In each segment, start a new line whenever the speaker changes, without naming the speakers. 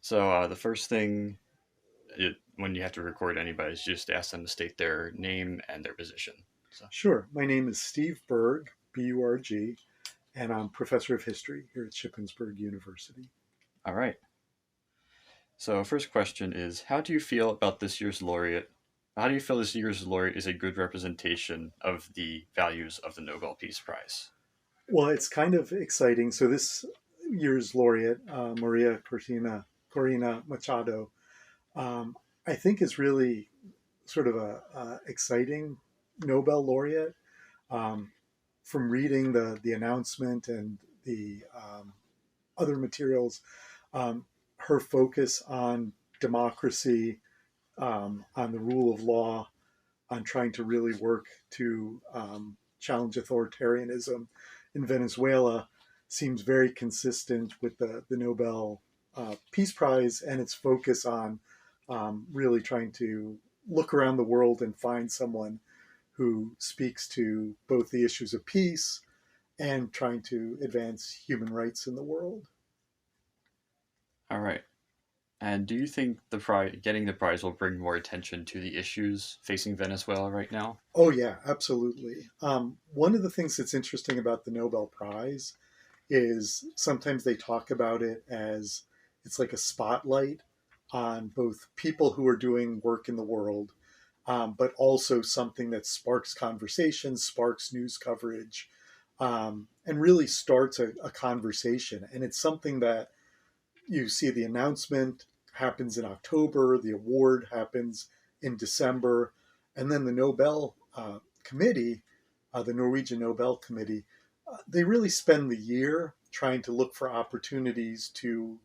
The first thing when you have to record anybody is just ask them to state their name and their position. So,
Sure. My name is Steve Burg, Burg, and I'm professor of history here at Shippensburg University.
all right. So, first question is, how do you feel about this year's laureate? How do you feel this year's laureate is a good representation of the values of the Nobel Peace Prize?
Well, it's kind of exciting. So this year's laureate, Maria Corina Machado, um, I think is really sort of a exciting Nobel laureate. Um, from reading the announcement and the other materials, um, her focus on democracy, on the rule of law, on trying to really work to challenge authoritarianism in Venezuela seems very consistent with the Nobel Peace Prize and its focus on really trying to look around the world and find someone who speaks to both the issues of peace and trying to advance human rights in the world.
All right. And do you think getting the prize will bring more attention to the issues facing Venezuela right now?
Oh, yeah, absolutely. One of the things that's interesting about the Nobel Prize is sometimes they talk about it as it's like a spotlight on both people who are doing work in the world, but also something that sparks conversation, sparks news coverage, and really starts a conversation. And it's something that you see the announcement happens in October, the award happens in December, and then the Nobel Committee, the Norwegian Nobel Committee, they really spend the year trying to look for opportunities to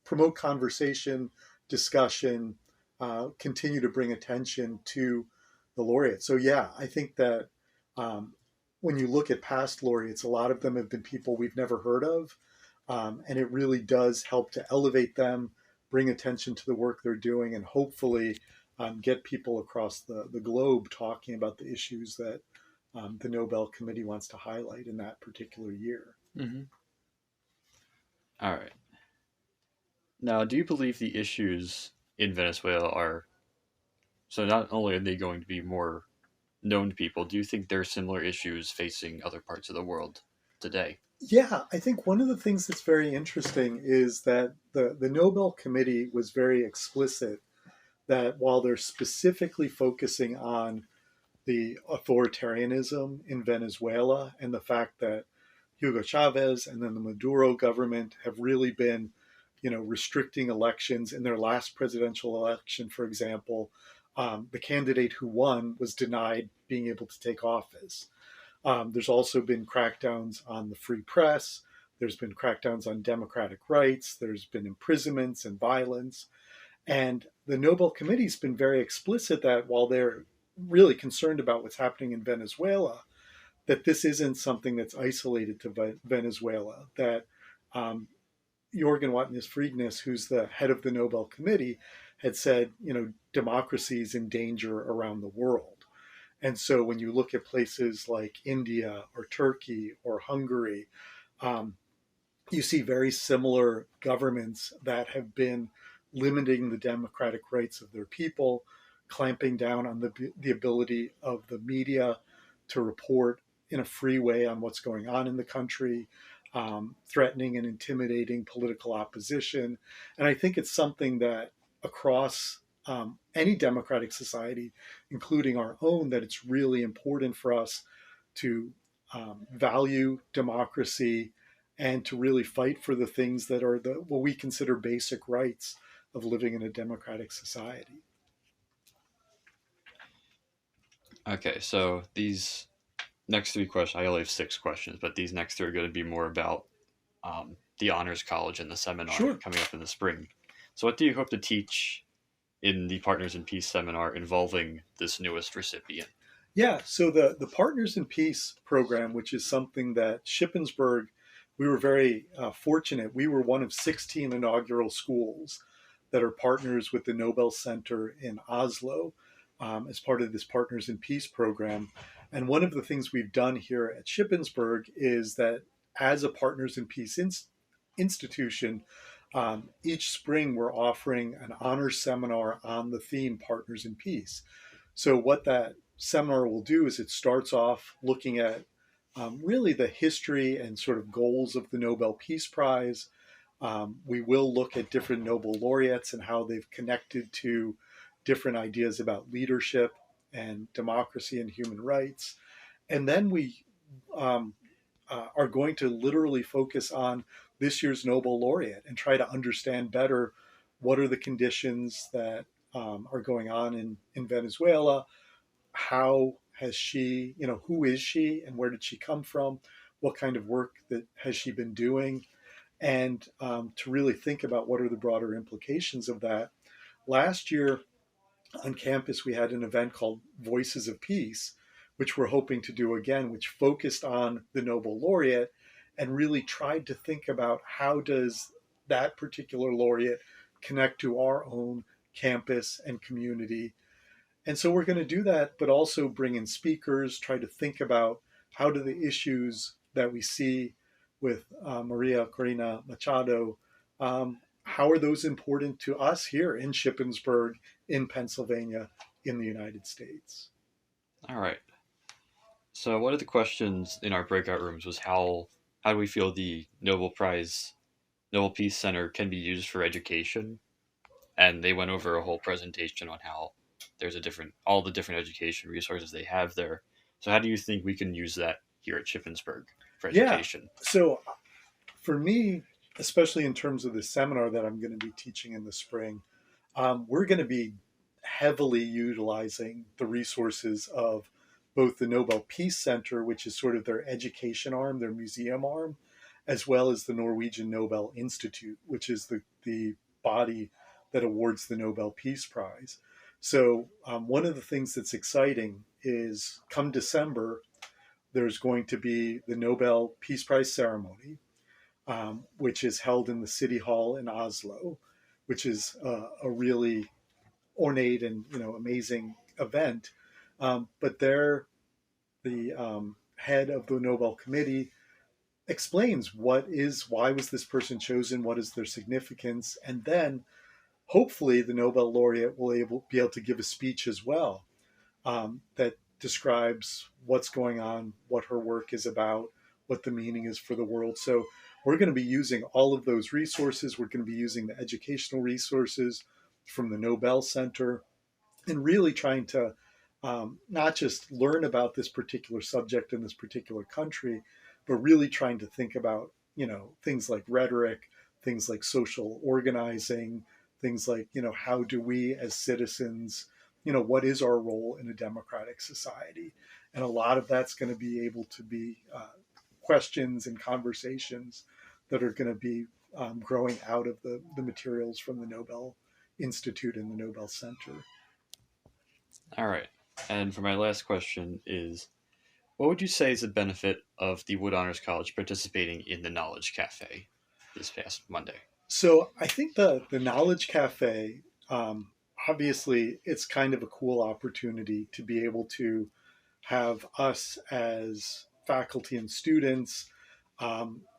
promote conversation, discussion, continue to bring attention to the laureate. So, yeah, I think that when you look at past laureates, a lot of them have been people we've never heard of. And it really does help to elevate them, bring attention to the work they're doing, and hopefully get people across the globe talking about the issues that the Nobel Committee wants to highlight in that particular year.
Mm-hmm. All right. Now, do you believe the issues in Venezuela are so? Not only are they going to be more known to people, do you think there are similar issues facing other parts of the world today?
Yeah, I think one of the things that's very interesting is that the Nobel Committee was very explicit that while they're specifically focusing on the authoritarianism in Venezuela and the fact that Hugo Chavez and then the Maduro government have really been, restricting elections. In their last presidential election, for example, the candidate who won was denied being able to take office. There's also been crackdowns on the free press. There's been crackdowns on democratic rights. There's been imprisonments and violence. And the Nobel Committee's been very explicit that while they're really concerned about what's happening in Venezuela, that this isn't something that's isolated to Venezuela, that Jorgen Watnes-Friedness, who's the head of the Nobel Committee, had said, democracy is in danger around the world. And so when you look at places like India or Turkey or Hungary, um, you see very similar governments that have been limiting the democratic rights of their people, clamping down on the ability of the media to report in a free way on what's going on in the country, threatening and intimidating political opposition. And I think it's something that across any democratic society, including our own, that it's really important for us to value democracy and to really fight for the things that are what we consider basic rights of living in a democratic society.
Okay, so these next three questions, I only have six questions, but these next three are going to be more about the Honors College and the seminar
Sure.
coming up in the spring. So, what do you hope to teach in the Partners in Peace seminar involving this newest recipient?
Yeah, so the Partners in Peace program, which is something that Shippensburg, we were very fortunate. We were one of 16 inaugural schools that are partners with the Nobel Center in Oslo as part of this Partners in Peace program. And one of the things we've done here at Shippensburg is that as a Partners in Peace institution, Each spring, we're offering an honors seminar on the theme Partners in Peace. So, what that seminar will do is it starts off looking at really the history and sort of goals of the Nobel Peace Prize. We will look at different Nobel laureates and how they've connected to different ideas about leadership and democracy and human rights. And then we are going to literally focus on this year's Nobel laureate and try to understand better what are the conditions that are going on in Venezuela. How has she, who is she and where did she come from? What kind of work that has she been doing? And to really think about what are the broader implications of that. Last year, on campus, we had an event called Voices of Peace, which we're hoping to do again, which focused on the Nobel laureate and really tried to think about how does that particular laureate connect to our own campus and community. And so we're going to do that, but also bring in speakers, try to think about how do the issues that we see with Maria Corina Machado, how are those important to us here in Shippensburg, in Pennsylvania, in the United States?
All right. So one of the questions in our breakout rooms was how do we feel the Nobel Peace Center can be used for education? And they went over a whole presentation on how there's all the different education resources they have there. So how do you think we can use that here at Shippensburg for
Yeah.
education?
So for me, especially in terms of the seminar that I'm going to be teaching in the spring, we're going to be heavily utilizing the resources of both the Nobel Peace Center, which is sort of their education arm, their museum arm, as well as the Norwegian Nobel Institute, which is the body that awards the Nobel Peace Prize. So, one of the things that's exciting is come December, there's going to be the Nobel Peace Prize ceremony, which is held in the City Hall in Oslo, which is a really ornate and amazing event. But there, the head of the Nobel Committee explains why was this person chosen, what is their significance, and then hopefully the Nobel laureate will be able to give a speech as well that describes what's going on, what her work is about, what the meaning is for the world. So we're going to be using all of those resources. We're going to be using the educational resources from the Nobel Center and really trying to not just learn about this particular subject in this particular country, but really trying to think about, things like rhetoric, things like social organizing, things like, how do we as citizens, what is our role in a democratic society? And a lot of that's going to be able to be questions and conversations that are going to be growing out of the materials from the Nobel Institute and the Nobel Center.
All right. And for my last question is, what would you say is the benefit of the Wood Honors College participating in the Knowledge Cafe this past Monday?
So I think the Knowledge Cafe, obviously, it's kind of a cool opportunity to be able to have us as faculty and students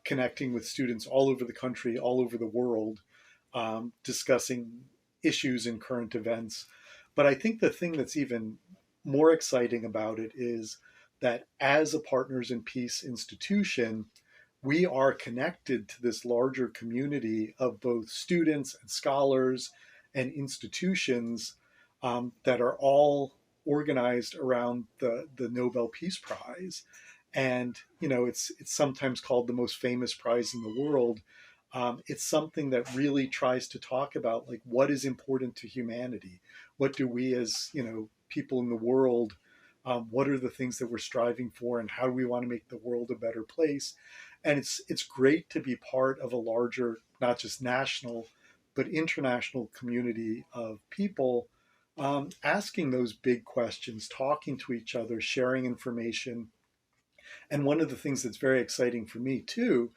connecting with students all over the country, all over the world, discussing issues and current events. But I think the thing that's even more exciting about it is that as a Partners in Peace institution, we are connected to this larger community of both students and scholars and institutions that are all organized around the Nobel Peace Prize. And, it's sometimes called the most famous prize in the world. It's something that really tries to talk about like what is important to humanity. What do we as, people in the world, what are the things that we're striving for and how do we want to make the world a better place? And it's great to be part of a larger, not just national, but international community of people asking those big questions, talking to each other, sharing information. And one of the things that's very exciting for me too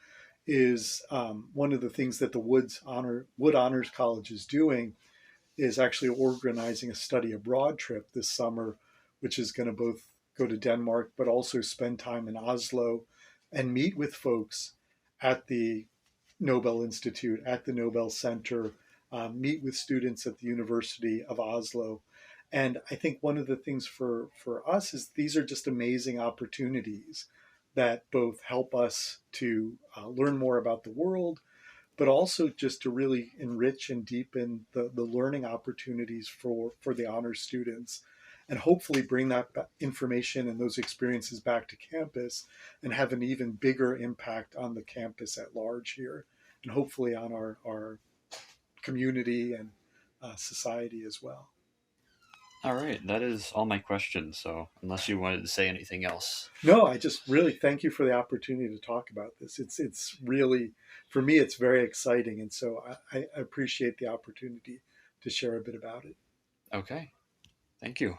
is one of the things that the Wood Honors College is doing is actually organizing a study abroad trip this summer, which is going to both go to Denmark, but also spend time in Oslo and meet with folks at the Nobel Institute, at the Nobel Center, meet with students at the University of Oslo. And I think one of the things for us is these are just amazing opportunities that both help us to learn more about the world, but also just to really enrich and deepen the learning opportunities for the honors students, and hopefully bring that information and those experiences back to campus and have an even bigger impact on the campus at large here, and hopefully on our community and society as well.
All right, that is all my questions. So, unless you wanted to say anything else.
No, I just really thank you for the opportunity to talk about this. It's really, for me, it's very exciting, and so I appreciate the opportunity to share a bit about it.
Okay, thank you.